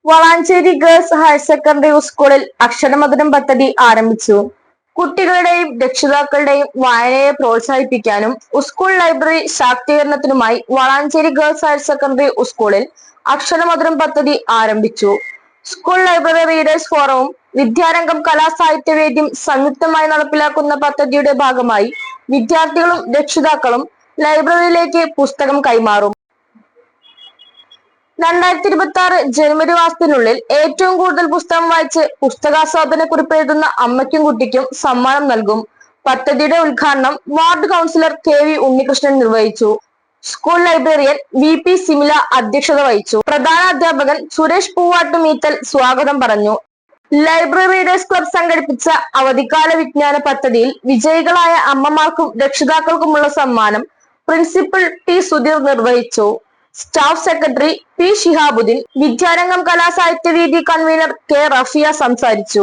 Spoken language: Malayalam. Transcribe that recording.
വളാഞ്ചേരി ഗേൾസ് ഹയർ സെക്കൻഡറി സ്കൂളിൽ അക്ഷരമധുരം പദ്ധതി ആരംഭിച്ചു. കുട്ടികളുടെയും രക്ഷിതാക്കളുടെയും വായനയെ പ്രോത്സാഹിപ്പിക്കാനും സ്കൂൾ ലൈബ്രറി ശാക്തീകരണത്തിനുമായി വളാഞ്ചേരി ഗേൾസ് ഹയർ സെക്കൻഡറി സ്കൂളിൽ അക്ഷരമധുരം പദ്ധതി ആരംഭിച്ചു. സ്കൂൾ ലൈബ്രറി റീഡേഴ്സ് ഫോറവും വിദ്യാരംഗം കലാസാഹിത്യവേദിയും സംയുക്തമായി നടപ്പിലാക്കുന്ന പദ്ധതിയുടെ ഭാഗമായി വിദ്യാർത്ഥികളും രക്ഷിതാക്കളും ലൈബ്രറിയിലേക്ക് പുസ്തകം കൈമാറും. 2026 ജനുവരി മാസത്തിനുള്ളിൽ ഏറ്റവും കൂടുതൽ പുസ്തകം വായിച്ച് പുസ്തകാസ്വാദന കുറിപ്പ് എഴുതുന്ന അമ്മയ്ക്കും കുട്ടിക്കും സമ്മാനം നൽകും. പദ്ധതിയുടെ ഉദ്ഘാടനം വാർഡ് കൗൺസിലർ KV ഉണ്ണികൃഷ്ണൻ നിർവഹിച്ചു. സ്കൂൾ ലൈബ്രറിയൻ VP സിമില അധ്യക്ഷത വഹിച്ചു. പ്രധാന അധ്യാപകൻ സുരേഷ് പൂവാട്ടുമീത്തൽ സ്വാഗതം പറഞ്ഞു. ലൈബ്രറി റീഡേഴ്സ് ക്ലബ് സംഘടിപ്പിച്ച അവധിക്കാല വിജ്ഞാന പദ്ധതിയിൽ വിജയികളായ അമ്മമാർക്കും രക്ഷിതാക്കൾക്കുമുള്ള സമ്മാനം പ്രിൻസിപ്പൽ T സുധീർ നിർവഹിച്ചു. സ്റ്റാഫ് സെക്രട്ടറി P ഷിഹാബുദ്ദീൻ, വിദ്യാരംഗം കലാസാഹിത്യവേദി കൺവീനർ K റഫിയ സംസാരിച്ചു.